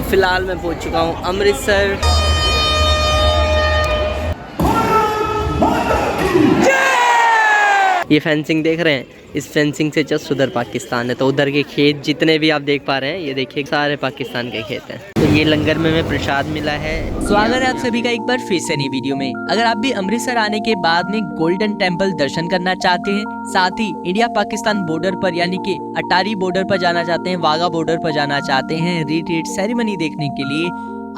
फिलहाल मैं पहुंच चुका हूं अमृतसर। ये फेंसिंग देख रहे हैं, इस फेंसिंग से जस्ट उधर पाकिस्तान है, तो उधर के खेत जितने भी आप देख पा रहे हैं, ये देखिए सारे पाकिस्तान के खेत हैं। तो ये लंगर में हमें प्रसाद मिला है। स्वागत है आप सभी का एक बार फिर से नई वीडियो में। अगर आप भी अमृतसर आने के बाद में गोल्डन टेम्पल दर्शन करना चाहते हैं, साथ ही इंडिया पाकिस्तान बॉर्डर पर यानी कि अटारी बॉर्डर पर जाना चाहते हैं, वाघा बॉर्डर पर जाना चाहते हैं, रिट्रीट सेरेमनी देखने के लिए,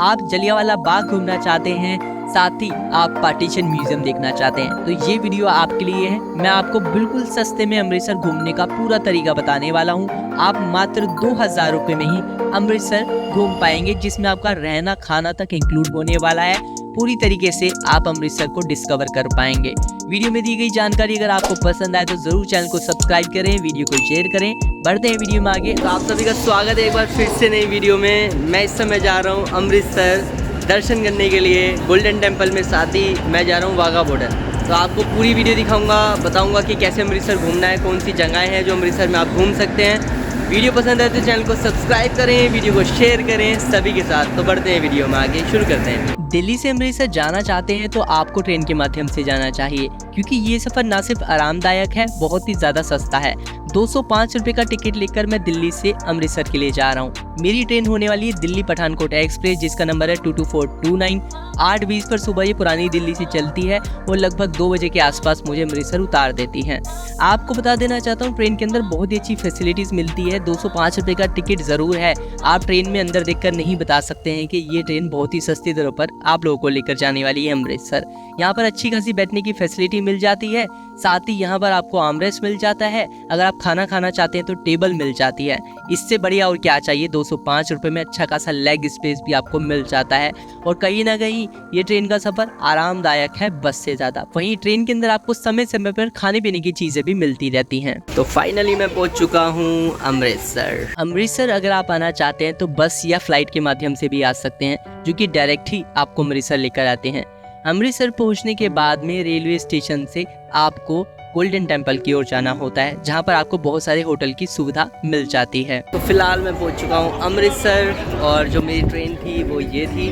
आप जलियांवाला बाग घूमना चाहते हैं, साथ ही आप पार्टीशन म्यूजियम देखना चाहते हैं, तो ये वीडियो आपके लिए है। मैं आपको बिल्कुल सस्ते में अमृतसर घूमने का पूरा तरीका बताने वाला हूँ। आप मात्र 2000 रुपए में ही अमृतसर घूम पाएंगे, जिसमें आपका रहना खाना तक इंक्लूड होने वाला है। पूरी तरीके से आप अमृतसर को डिस्कवर कर पाएंगे। वीडियो में दी गई जानकारी अगर आपको पसंद आए तो जरूर चैनल को सब्सक्राइब करें, वीडियो को शेयर करें। बढ़ते हैं वीडियो में आगे। तो आप सभी का स्वागत है एक बार फिर से नई वीडियो में। मैं इस समय जा रहा हूँ अमृतसर दर्शन करने के लिए गोल्डन टेम्पल में, साथ ही मैं जा रहा हूँ वाघा बॉर्डर। तो आपको पूरी वीडियो दिखाऊंगा, बताऊंगा कि कैसे अमृतसर घूमना है, कौन सी जगहें हैं जो अमृतसर में आप घूम सकते हैं। वीडियो पसंद है तो चैनल को सब्सक्राइब करें, वीडियो को शेयर करें सभी के साथ। तो बढ़ते हैं वीडियो में आगे, शुरू करते हैं। दिल्ली से अमृतसर जाना चाहते हैं तो आपको ट्रेन के माध्यम से जाना चाहिए, क्योंकि ये सफर न सिर्फ आरामदायक है, बहुत ही ज्यादा सस्ता है। 205 रुपए का टिकट लेकर मैं दिल्ली से अमृतसर के लिए जा रहा हूँ। मेरी ट्रेन होने वाली है दिल्ली पठानकोट एक्सप्रेस, जिसका नंबर है 22429। 8:20 पर सुबह ये पुरानी दिल्ली से चलती है और लगभग 2 बजे के आसपास मुझे अमृतसर उतार देती है। आपको बता देना चाहता हूँ, ट्रेन के अंदर बहुत ही अच्छी फैसिलिटीज मिलती है। 205 रुपए का टिकट जरूर है, आप ट्रेन में अंदर देखकर नहीं बता सकते हैं कि ये ट्रेन बहुत ही सस्ती दरों पर आप लोगों को लेकर जाने वाली है अमृतसर। यहाँ पर अच्छी खासी बैठने की फैसिलिटी मिल जाती है, साथ ही यहाँ पर आपको आर्मरेस्ट मिल जाता है। अगर आप खाना खाना चाहते हैं तो टेबल मिल जाती है। इससे बढ़िया और क्या चाहिए। 205 रुपए में अच्छा खासा लेग स्पेस भी आपको मिल जाता है, और कहीं ना कहीं ये ट्रेन का सफर आरामदायक है बस से ज्यादा। वहीं ट्रेन के अंदर आपको समय समय पर खाने पीने की चीजें भी मिलती रहती हैं। तो फाइनली मैं पहुंच चुका हूँ अमृतसर। अमृतसर अगर आप आना चाहते हैं तो बस या फ्लाइट के माध्यम से भी आ सकते हैं, जो कि डायरेक्ट ही आपको अमृतसर लेकर आते हैं। अमृतसर पहुंचने के बाद में रेलवे स्टेशन से आपको गोल्डन टेम्पल की ओर जाना होता है, जहां पर आपको बहुत सारे होटल की सुविधा मिल जाती है। तो फिलहाल मैं पहुंच चुका हूं अमृतसर, और जो मेरी ट्रेन थी वो ये थी,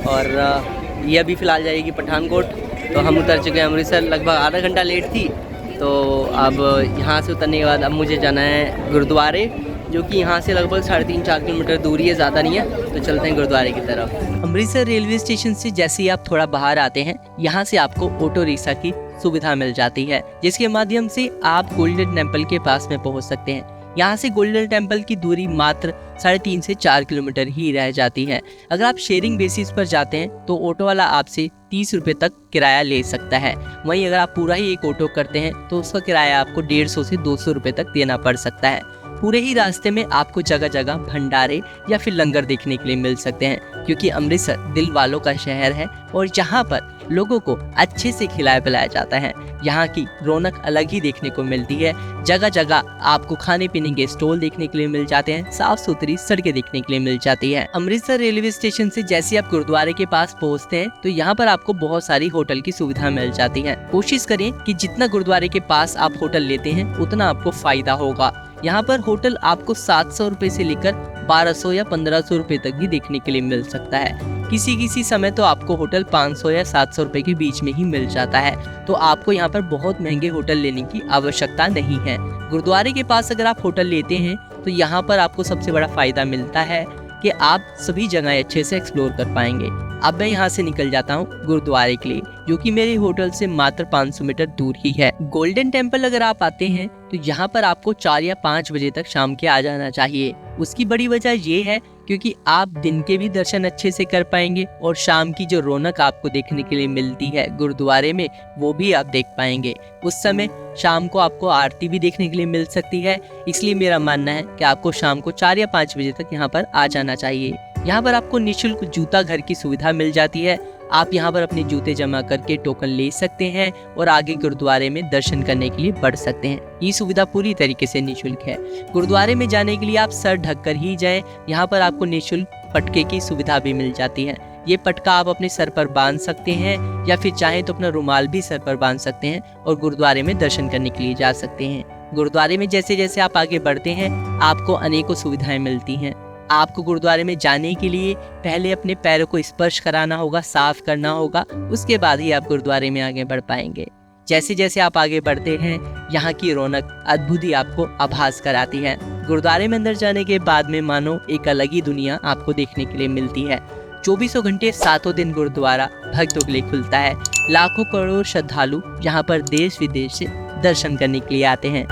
और ये अभी फ़िलहाल जाएगी पठानकोट। तो हम उतर चुके हैं अमृतसर, लगभग आधा घंटा लेट थी। तो अब यहाँ से उतरने के बाद अब मुझे जाना है गुरुद्वारे, जो कि यहाँ से लगभग 3.5-4 किलोमीटर दूरी है, ज़्यादा नहीं है। तो चलते हैं गुरुद्वारे की तरफ। अमृतसर रेलवे स्टेशन से जैसे ही आप थोड़ा बाहर आते हैं, यहाँ से आपको ऑटो रिक्शा की सुविधा मिल जाती है, जिसके माध्यम से आप गोल्डन टेम्पल के पास में पहुँच सकते हैं। यहाँ से गोल्डन टेम्पल की दूरी मात्र 3.5 से 4 किलोमीटर ही रह जाती है। अगर आप शेयरिंग बेसिस पर जाते हैं तो ऑटो वाला आपसे 30 रुपए तक किराया ले सकता है। वहीं अगर आप पूरा ही एक ऑटो करते हैं तो उसका किराया आपको 150 से 200 रुपए तक देना पड़ सकता है। पूरे ही रास्ते में आपको जगह जगह भंडारे या फिर लंगर देखने के लिए मिल सकते हैं, क्योंकि अमृतसर दिल वालों का शहर है और यहाँ पर लोगों को अच्छे से खिलाया पिलाया जाता है। यहाँ की रौनक अलग ही देखने को मिलती है। जगह जगह आपको खाने पीने के स्टॉल देखने के लिए मिल जाते हैं, साफ सुथरी सड़कें देखने के लिए मिल जाती है। अमृतसर रेलवे स्टेशन से जैसे आप गुरुद्वारे के पास पहुँचते हैं तो यहाँ पर आपको बहुत सारी होटल की सुविधा मिल जाती है। कोशिश करें कि जितना गुरुद्वारे के पास आप होटल लेते हैं उतना आपको फायदा होगा। यहाँ पर होटल आपको 700 रुपए से लेकर 1200 या 1500 रुपए तक भी देखने के लिए मिल सकता है। किसी समय तो आपको होटल 500 या 700 रुपए के बीच में ही मिल जाता है। तो आपको यहाँ पर बहुत महंगे होटल लेने की आवश्यकता नहीं है। गुरुद्वारे के पास अगर आप होटल लेते हैं तो यहाँ पर आपको सबसे बड़ा फायदा मिलता है कि आप सभी जगह अच्छे से एक्सप्लोर कर पाएंगे। अब मैं यहाँ से निकल जाता हूँ गुरुद्वारे के लिए, जो कि मेरे होटल से मात्र 500 मीटर दूर ही है। गोल्डन टेम्पल अगर आप आते हैं तो यहाँ पर आपको 4 या 5 बजे तक शाम के आ जाना चाहिए। उसकी बड़ी वजह ये है क्योंकि आप दिन के भी दर्शन अच्छे से कर पाएंगे, और शाम की जो रौनक आपको देखने के लिए मिलती है गुरुद्वारे में वो भी आप देख पाएंगे। उस समय शाम को आपको आरती भी देखने के लिए मिल सकती है। इसलिए मेरा मानना है कि आपको शाम को 4 या 5 बजे तक यहाँ पर आ जाना चाहिए। यहाँ पर आपको निःशुल्क जूता घर की सुविधा मिल जाती है। आप यहाँ पर अपने जूते जमा करके टोकन ले सकते हैं और आगे गुरुद्वारे में दर्शन करने के लिए बढ़ सकते हैं। ये सुविधा पूरी तरीके से निःशुल्क है। गुरुद्वारे में जाने के लिए आप सर ढककर ही जाएं। यहाँ पर आपको निःशुल्क पटके की सुविधा भी मिल जाती है। ये पटका आप अपने सर पर बांध सकते हैं, या फिर चाहें तो अपना रुमाल भी सर पर बांध सकते हैं और गुरुद्वारे में दर्शन करने के लिए जा सकते हैं। गुरुद्वारे में जैसे जैसे आप आगे बढ़ते हैं आपको अनेकों सुविधाएं मिलती हैं। आपको गुरुद्वारे में जाने के लिए पहले अपने पैरों को स्पर्श कराना होगा, साफ करना होगा, उसके बाद ही आप गुरुद्वारे में आगे बढ़ पाएंगे। जैसे जैसे आप आगे बढ़ते हैं यहाँ की रौनक अद्भुत ही आपको आभास कराती है। गुरुद्वारे में अंदर जाने के बाद में मानो एक अलग ही दुनिया आपको देखने के लिए मिलती है। 24 घंटे 7 दिन गुरुद्वारा भक्तों के लिए खुलता है। लाखों करोड़ श्रद्धालु यहाँ पर देश विदेश से दर्शन करने के लिए आते हैं।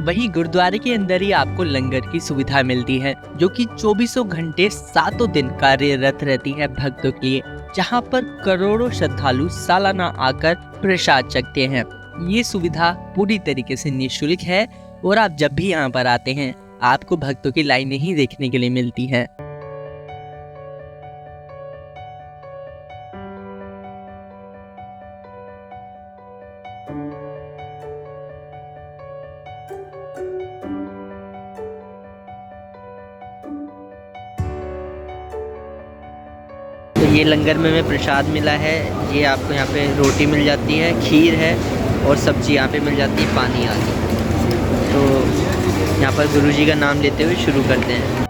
वहीं गुरुद्वारे के अंदर ही आपको लंगर की सुविधा मिलती है, जो कि 24 घंटे 7 दिन कार्यरत रहती है भक्तों के लिए, जहां पर करोड़ों श्रद्धालु सालाना आकर प्रसाद चखते हैं। ये सुविधा पूरी तरीके से निःशुल्क है और आप जब भी यहाँ पर आते हैं आपको भक्तों की लाइनें ही देखने के लिए मिलती हैं। तो ये लंगर में हमें प्रसाद मिला है। ये आपको यहाँ पे रोटी मिल जाती है, खीर है और सब्जी यहाँ पे मिल जाती है, पानी आ गया। तो यहाँ पर गुरुजी का नाम लेते हुए शुरू करते हैं।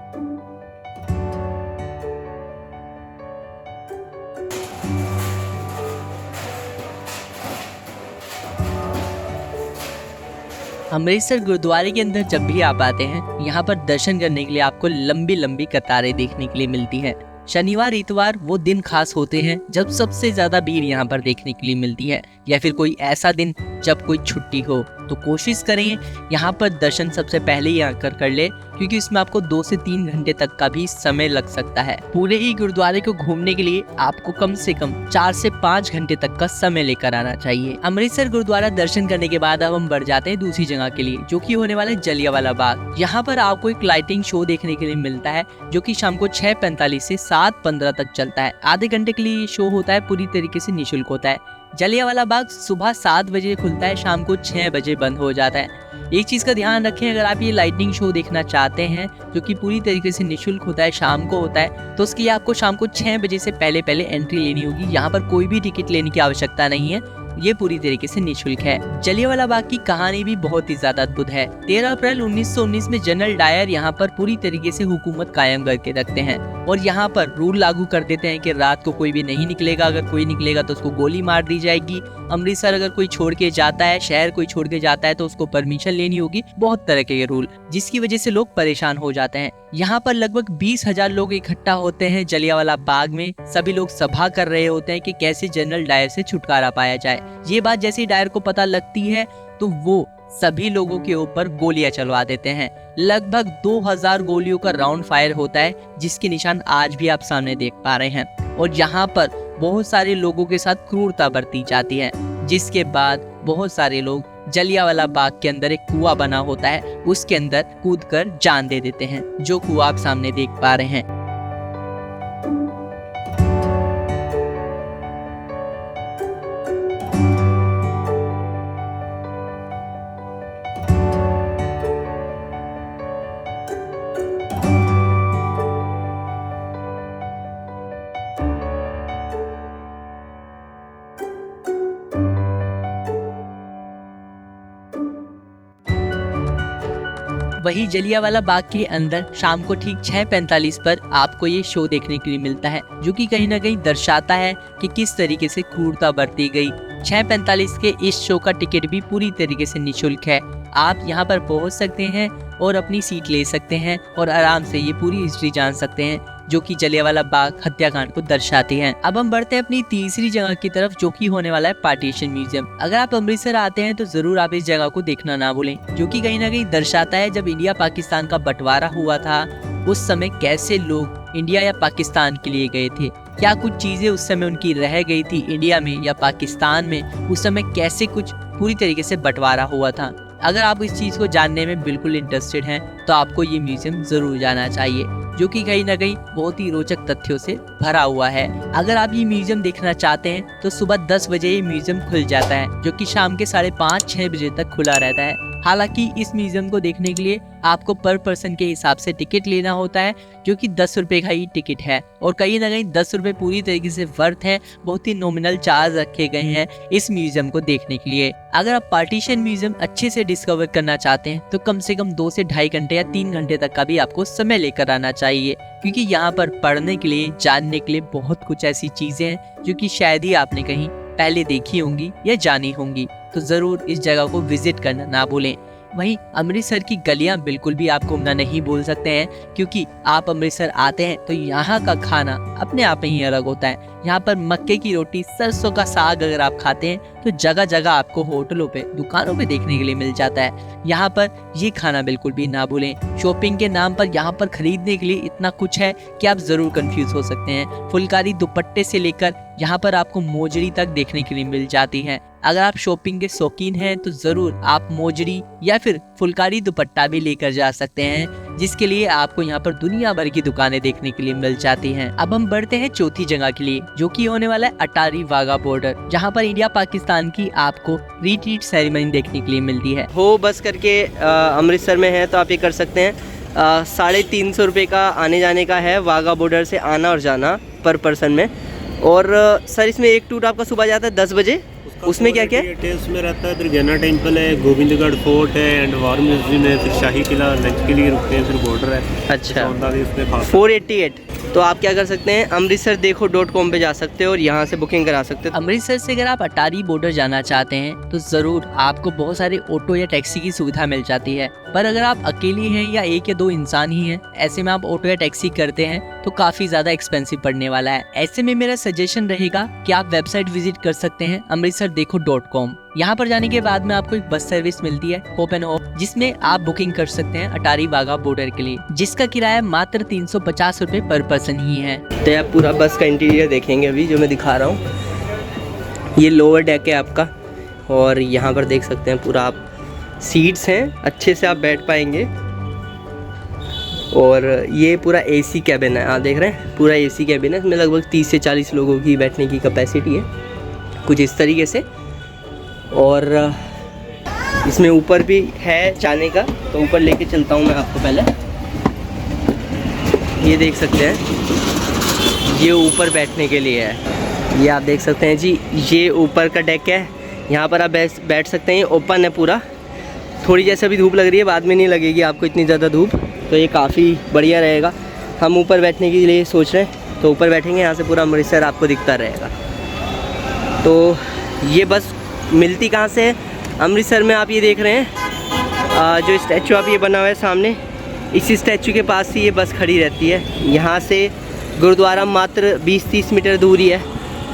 अमृतसर गुरुद्वारे के अंदर जब भी आप आते हैं यहाँ पर दर्शन करने के लिए आपको लंबी लंबी कतारें देखने के लिए मिलती है। शनिवार इतवार वो दिन खास होते हैं जब सबसे ज्यादा भीड़ यहाँ पर देखने के लिए मिलती है, या फिर कोई ऐसा दिन जब कोई छुट्टी हो। तो कोशिश करें यहाँ पर दर्शन सबसे पहले ही आकर कर ले, क्योंकि इसमें आपको 2 से 3 घंटे तक का भी समय लग सकता है। पूरे ही गुरुद्वारे को घूमने के लिए आपको कम से कम 4 से 5 घंटे तक का समय लेकर आना चाहिए। अमृतसर गुरुद्वारा दर्शन करने के बाद अब हम बढ़ जाते हैं दूसरी जगह के लिए, जो कि होने वाला है जलियांवाला बाग। यहाँ पर आपको एक लाइटिंग शो देखने के लिए मिलता है, जो कि शाम को 6:45 से 7:15 तक चलता है। आधे घंटे के लिए ये शो होता है, पूरी तरीके से निःशुल्क होता है। जलियांवाला बाग सुबह 7 बजे खुलता है, शाम को 6 बजे बंद हो जाता है। एक चीज का ध्यान रखें, अगर आप ये लाइटनिंग शो देखना चाहते हैं जो कि पूरी तरीके से निःशुल्क होता है, शाम को होता है, तो उसके लिए आपको शाम को 6 बजे से पहले एंट्री लेनी होगी। यहाँ पर कोई भी टिकट लेने की आवश्यकता नहीं है, ये पूरी तरीके से निःशुल्क है। जलियांवाला बाग की कहानी भी बहुत ही ज्यादा अद्भुत है। 13 अप्रैल 1919 में जनरल डायर यहाँ पर पूरी तरीके से हुकूमत कायम करके रखते हैं और यहाँ पर रूल लागू कर देते हैं कि रात को कोई भी नहीं निकलेगा, अगर कोई निकलेगा तो उसको गोली मार दी जाएगी। अमृतसर अगर कोई छोड़ के जाता है, शहर कोई छोड़ के जाता है तो उसको परमिशन लेनी होगी। बहुत तरह के ये रूल, जिसकी वजह से लोग परेशान हो जाते हैं। यहाँ पर लगभग 20,000 लोग इकट्ठा होते हैं जलियांवाला बाग में। सभी लोग सभा कर रहे होते हैं कि कैसे जनरल डायर से छुटकारा पाया जाए। ये बात जैसे ही डायर को पता लगती है तो वो सभी लोगों के ऊपर गोलियां चलवा देते हैं। लगभग 2000 गोलियों का राउंड फायर होता है, जिसके निशान आज भी आप सामने देख पा रहे हैं। और यहाँ पर बहुत सारे लोगों के साथ क्रूरता बरती जाती है, जिसके बाद बहुत सारे लोग जलियांवाला बाग के अंदर एक कुआं बना होता है, उसके अंदर कूदकर जान दे देते हैं, जो कुआं आप सामने देख पा रहे हैं। वही जलियांवाला बाग के अंदर शाम को ठीक 6:45 पर आपको ये शो देखने के लिए मिलता है, जो कि कहीं ना कहीं दर्शाता है कि किस तरीके से क्रूरता बरती गई। 6:45 के इस शो का टिकट भी पूरी तरीके से निःशुल्क है। आप यहाँ पर पहुँच सकते हैं और अपनी सीट ले सकते हैं और आराम से ये पूरी हिस्ट्री जान सकते हैं, जो कि जलियांवाला बाग हत्याकांड को दर्शाती है। अब हम बढ़ते हैं अपनी तीसरी जगह की तरफ, जो कि होने वाला है पार्टीशन म्यूजियम। अगर आप अमृतसर आते हैं तो जरूर आप इस जगह को देखना ना भूलें, जो कि कहीं ना कहीं दर्शाता है जब इंडिया पाकिस्तान का बंटवारा हुआ था उस समय कैसे लोग इंडिया या पाकिस्तान के लिए गए थे, क्या कुछ चीजें उस समय उनकी रह गई थी इंडिया में या पाकिस्तान में, उस समय कैसे कुछ पूरी तरीके से बंटवारा हुआ था। अगर आप इस चीज को जानने में बिल्कुल इंटरेस्टेड हैं तो आपको ये म्यूजियम जरूर जाना चाहिए, जो कि कहीं ना कहीं बहुत ही रोचक तथ्यों से भरा हुआ है। अगर आप ये म्यूजियम देखना चाहते हैं तो सुबह 10 बजे ये म्यूजियम खुल जाता है, जो कि शाम के 5:30-6 बजे तक खुला रहता है। हालांकि इस म्यूजियम को देखने के लिए आपको पर पर्सन के हिसाब से टिकट लेना होता है, जो कि 10 रुपए का ही टिकट है और कहीं ना कहीं 10 रुपए पूरी तरीके से वर्थ है। बहुत ही नॉमिनल चार्ज रखे गए हैं इस म्यूजियम को देखने के लिए। अगर आप पार्टीशन म्यूजियम अच्छे से डिस्कवर करना चाहते हैं तो कम से कम 2 से 2.5 घंटे या 3 घंटे तक का भी आपको समय लेकर आना चाहिए, क्योंकि यहाँ पर पढ़ने के लिए, जानने के लिए बहुत कुछ ऐसी चीजें हैं जो कि शायद ही आपने कहीं पहले देखी होंगी या जानी होंगी। तो जरूर इस जगह को विजिट करना ना भूलें। वहीं अमृतसर की गलियां बिल्कुल भी आप घूमना नहीं भूल सकते हैं, क्योंकि आप अमृतसर आते हैं तो यहाँ का खाना अपने आप में ही अलग होता है। यहाँ पर मक्के की रोटी, सरसों का साग अगर आप खाते हैं तो जगह जगह आपको होटलों पे, दुकानों पे देखने के लिए मिल जाता है। यहाँ पर ये खाना बिल्कुल भी ना भूलें। शॉपिंग के नाम पर यहाँ पर खरीदने के लिए इतना कुछ है कि आप जरूर कंफ्यूज हो सकते हैं। फुलकारी दुपट्टे से लेकर यहाँ पर आपको मोजड़ी तक देखने के लिए मिल जाती है। अगर आप शॉपिंग के शौकीन हैं तो जरूर आप मोजड़ी या फिर फुलकारी दुपट्टा भी लेकर जा सकते हैं, जिसके लिए आपको यहाँ पर दुनिया भर की दुकानें देखने के लिए मिल जाती हैं। अब हम बढ़ते हैं चौथी जगह के लिए, जो कि होने वाला है अटारी वाघा बॉर्डर, जहाँ पर इंडिया पाकिस्तान की आपको रिट्रीट सेरेमनी देखने के लिए मिलती है। हो बस करके अमृतसर में है तो आप ये कर सकते हैं। 350 रुपये का आने जाने का है वाघा बॉर्डर से आना और जाना पर पर्सन में। और सर इसमें एक टूर आपका सुबह जाता है 10 बजे, उसमें क्या क्या है? उसमें रहता है दुर्गाना टेम्पल है, गोविंदगढ़ फोर्ट है एंड वार म्यूजियम है, फिर शाही किला लंच के लिए रुकते हैं, फिर बॉर्डर है। अच्छा, उसमें 488। तो आप क्या कर सकते हैं, अमृतसर देखो.com पे जा सकते हो और यहाँ से बुकिंग करा सकते हो। अमृतसर से अगर आप अटारी बॉर्डर जाना चाहते हैं तो जरूर आपको बहुत सारे ऑटो या टैक्सी की सुविधा मिल जाती है, पर अगर आप अकेले हैं या 1 या 2 इंसान ही हैं, ऐसे में आप ऑटो या टैक्सी करते हैं तो काफी ज्यादा एक्सपेंसिव पड़ने वाला है। ऐसे में मेरा सजेशन रहेगा कि आप वेबसाइट विजिट कर सकते हैं अमृतसर देखो.com। यहाँ पर जाने के बाद में आपको एक बस सर्विस मिलती है होप एंड होप, जिसमें आप बुकिंग कर सकते हैं अटारी वाघा बॉर्डर के लिए, जिसका किराया मात्र 350 रुपए पर पर्सन ही है। तो आप पूरा बस का इंटीरियर देखेंगे अभी जो मैं दिखा रहा हूँ। ये लोअर डेक है आपका और यहाँ पर देख सकते हैं पूरा आप सीट्स हैं, अच्छे से आप बैठ पाएंगे। और ये पूरा एसी कैबिन है, आप देख रहे हैं पूरा एसी कैबिन है। इसमें लगभग 30 से 40 लोगों की बैठने की कैपेसिटी है, कुछ इस तरीके से। और इसमें ऊपर भी है जाने का, तो ऊपर लेके चलता हूँ मैं आपको। पहले ये देख सकते हैं, ये ऊपर बैठने के लिए है। ये आप देख सकते हैं जी, ये ऊपर का डेक है, यहाँ पर आप बैठ सकते हैं। ये ओपन है पूरा। थोड़ी जैसे अभी धूप लग रही है, बाद में नहीं लगेगी आपको इतनी ज़्यादा धूप, तो ये काफ़ी बढ़िया रहेगा। हम ऊपर बैठने के लिए सोच रहे हैं, तो ऊपर बैठेंगे, यहाँ से पूरा अमृतसर आपको दिखता रहेगा। तो ये बस मिलती कहाँ से है? अमृतसर में आप ये देख रहे हैं जो स्टैचू आप ये बना हुआ है सामने, इसी स्टैचू के पास ही ये बस खड़ी रहती है। यहाँ से गुरुद्वारा मात्र 20-30 मीटर दूरी है,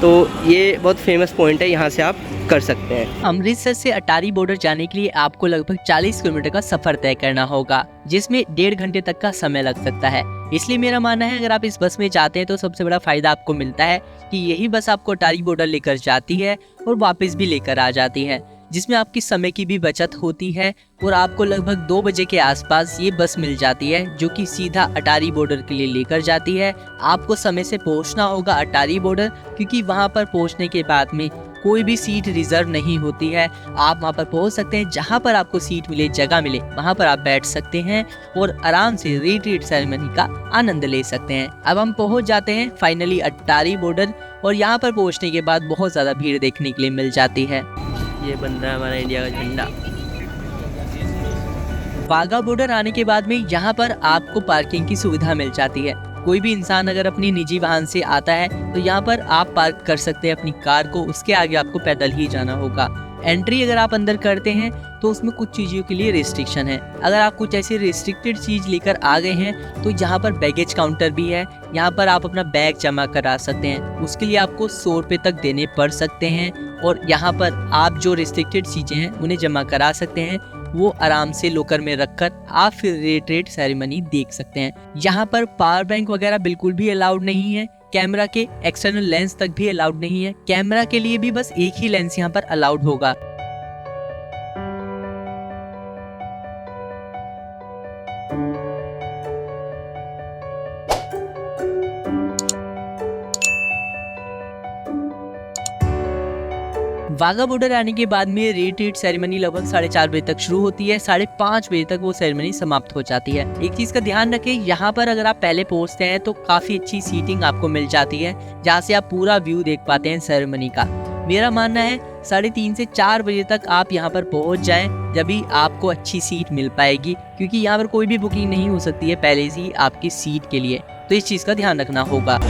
तो ये बहुत फेमस पॉइंट है, यहाँ से आप कर सकते हैं। अमृतसर से अटारी बॉर्डर जाने के लिए आपको लगभग 40 किलोमीटर का सफर तय करना होगा, जिसमें 1.5 घंटे तक का समय लग सकता है। इसलिए मेरा मानना है अगर आप इस बस में जाते हैं तो सबसे बड़ा फायदा आपको मिलता है कि यही बस आपको अटारी बॉर्डर लेकर जाती है और वापस भी लेकर आ जाती है, जिसमें आपकी समय की भी बचत होती है। और आपको लगभग 2 बजे के आसपास ये बस मिल जाती है, जो कि सीधा अटारी बॉर्डर के लिए लेकर जाती है। आपको समय से पहुंचना होगा अटारी बॉर्डर, क्योंकि वहां पर पहुंचने के बाद में कोई भी सीट रिजर्व नहीं होती है। आप वहां पर पहुंच सकते हैं, जहां पर आपको सीट मिले, जगह मिले, वहां पर आप बैठ सकते हैं और आराम से रिट्रीट सेरेमनी का आनंद ले सकते हैं। अब हम पहुंच जाते हैं फाइनली अटारी बॉर्डर, और यहाँ पर पहुंचने के बाद बहुत ज़्यादा भीड़ देखने के लिए मिल जाती है। ये बन रहा है हमारा इंडिया का झंडा। वाघा बॉर्डर आने के बाद में यहाँ पर आपको पार्किंग की सुविधा मिल जाती है। कोई भी इंसान अगर अपनी निजी वाहन से आता है तो यहाँ पर आप पार्क कर सकते हैं अपनी कार को, उसके आगे आपको पैदल ही जाना होगा। एंट्री अगर आप अंदर करते हैं तो उसमें कुछ चीज़ों के लिए रिस्ट्रिक्शन है। अगर आप कुछ ऐसी रिस्ट्रिक्टेड चीज़ लेकर आ गए हैं तो यहाँ पर बैगेज काउंटर भी है, यहाँ पर आप अपना बैग जमा करा सकते हैं। उसके लिए आपको 100 रुपये तक देने पड़ सकते हैं, और यहाँ पर आप जो रिस्ट्रिक्टेड चीज़ें हैं उन्हें जमा करा सकते हैं। वो आराम से लॉकर में रखकर आप फिर रिट्रीट सेरेमनी देख सकते हैं। यहाँ पर पावर बैंक वगैरह बिल्कुल भी अलाउड नहीं है। कैमरा के एक्सटर्नल लेंस तक भी अलाउड नहीं है। कैमरा के लिए भी बस एक ही लेंस यहाँ पर अलाउड होगा। वाघा बॉर्डर आने के बाद में रिट्रीट सेरेमनी लगभग 4:30 बजे तक शुरू होती है, 5:30 बजे तक वो सेरेमनी समाप्त हो जाती है। एक चीज का ध्यान रखें, यहाँ पर अगर आप पहले पहुंचते हैं तो काफी अच्छी सीटिंग आपको मिल जाती है, जहाँ से आप पूरा व्यू देख पाते हैं सेरेमनी का। मेरा मानना है 3:30 से 4 बजे तक आप यहाँ पर पहुँच जाएं, जब भी आपको अच्छी सीट मिल पाएगी, क्योंकि यहाँ पर कोई भी बुकिंग नहीं हो सकती है पहले से ही आपकी सीट के लिए, तो इस चीज का ध्यान रखना होगा।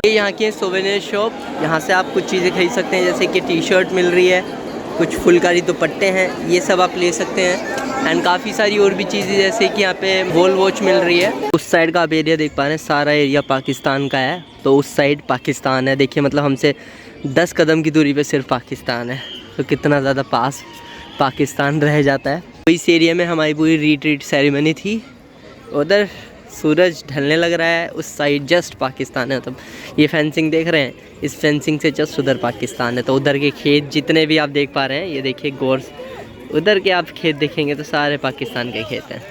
ये यहाँ की सोवेनियर शॉप, यहाँ से आप कुछ चीज़ें खरीद सकते हैं, जैसे कि टी शर्ट मिल रही है, कुछ फुलकारी दुपट्टे हैं, ये सब आप ले सकते हैं। एंड काफ़ी सारी और भी चीज़ें, जैसे कि यहाँ पे वॉल वॉच मिल रही है। उस साइड का आप एरिया देख पा रहे हैं, सारा एरिया पाकिस्तान का है, तो उस साइड पाकिस्तान है। देखिए मतलब हमसे 10 कदम की दूरी पे सिर्फ पाकिस्तान है, तो कितना ज़्यादा पास पाकिस्तान रह जाता है। तो इस एरिया में हमारी पूरी रिट्रीट सेरेमनी थी। उधर सूरज ढलने लग रहा है, उस साइड जस्ट पाकिस्तान है। मतलब ये फेंसिंग देख रहे हैं, इस फेंसिंग से जस्ट उधर पाकिस्तान है। तो उधर के खेत जितने भी आप देख पा रहे हैं, ये देखिए गौर, उधर के आप खेत देखेंगे तो सारे पाकिस्तान के खेत हैं।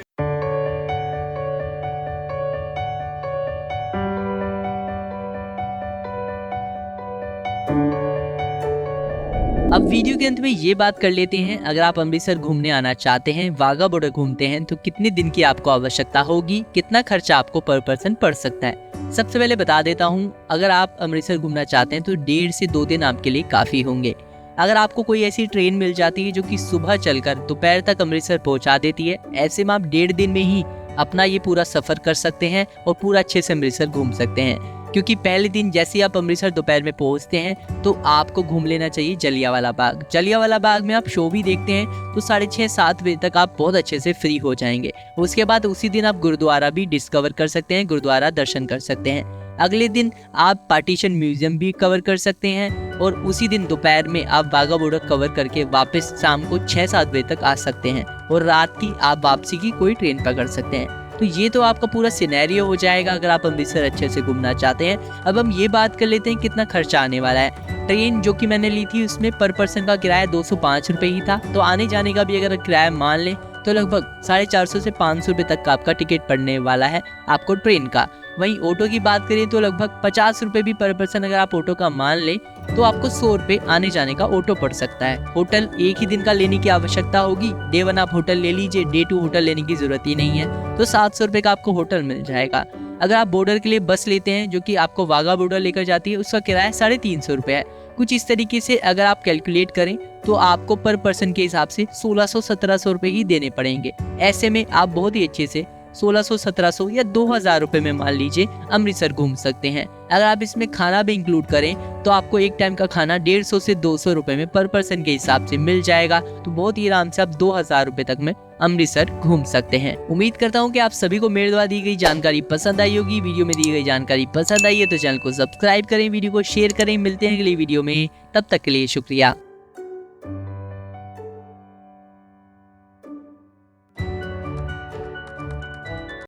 अब वीडियो के अंत में ये बात कर लेते हैं, अगर आप अमृतसर घूमने आना चाहते हैं, वाघा बॉर्डर घूमते हैं, तो कितने दिन की आपको आवश्यकता होगी, कितना खर्चा आपको पर पर्सन पड़ सकता है। सबसे पहले बता देता हूँ, अगर आप अमृतसर घूमना चाहते हैं तो 1.5 से 2 दिन आपके लिए काफ़ी होंगे। अगर आपको कोई ऐसी ट्रेन मिल जाती है जो कि सुबह चलकर दोपहर तक अमृतसर पहुँचा देती है, ऐसे में आप 1.5 दिन में ही अपना ये पूरा सफ़र कर सकते हैं और पूरा अच्छे से अमृतसर घूम सकते हैं। क्योंकि पहले दिन जैसे ही आप अमृतसर दोपहर में पहुंचते हैं तो आपको घूम लेना चाहिए जलियांवाला बाग। जलियांवाला बाग में आप शो भी देखते हैं तो 6:30-7 बजे तक आप बहुत अच्छे से फ्री हो जाएंगे। उसके बाद उसी दिन आप गुरुद्वारा भी डिस्कवर कर सकते हैं, गुरुद्वारा दर्शन कर सकते हैं। अगले दिन आप पार्टीशन म्यूजियम भी कवर कर सकते हैं और उसी दिन दोपहर में आप वाघा बॉर्डर कवर करके वापस शाम को 6-7 बजे तक आ सकते हैं और रात की आप वापसी की कोई ट्रेन पकड़ सकते हैं। तो ये तो आपका पूरा सिनेरियो हो जाएगा अगर आप अमृतसर अच्छे से घूमना चाहते हैं। अब हम ये बात कर लेते हैं कितना खर्चा आने वाला है। ट्रेन जो कि मैंने ली थी उसमें पर पर्सन का किराया 205 रुपये ही था, तो आने जाने का भी अगर किराया मान लें तो लगभग 450 से 500 रुपये तक का आपका टिकट पड़ने वाला है आपको ट्रेन का। वहीं ऑटो की बात करें तो लगभग 50 रुपये भी पर पर्सन अगर आप ऑटो का मान लें तो आपको 100 रुपये आने जाने का ऑटो पड़ सकता है। होटल एक ही दिन का लेने की आवश्यकता होगी, डे 1 आप होटल ले लीजिए, डे 2 होटल लेने की जरूरत ही नहीं है, तो 700 रुपये का आपको होटल मिल जाएगा। अगर आप बॉर्डर के लिए बस लेते हैं जो कि आपको वाघा बॉर्डर लेकर जाती है, उसका किराया 350 रुपये है। कुछ इस तरीके से अगर आप कैलकुलेट करें तो आपको पर पर्सन के हिसाब से 1600-1700 रुपये ही देने पड़ेंगे। ऐसे में आप बहुत ही अच्छे से 1600-1700 या 2000 रुपये में मान लीजिए अमृतसर घूम सकते हैं। अगर आप इसमें खाना भी इंक्लूड करें तो आपको एक टाइम का खाना 150 से 200 रुपये में पर पर्सन के हिसाब से मिल जाएगा, तो बहुत ही आराम से आप 2000 रुपये तक में अमृतसर घूम सकते हैं। उम्मीद करता हूँ कि आप सभी को मेरे द्वारा दी गई जानकारी पसंद आई होगी। वीडियो में दी गई जानकारी पसंद आई है तो चैनल को सब्सक्राइब करें, वीडियो को शेयर करें। मिलते हैं अगली वीडियो में, तब तक के लिए शुक्रिया।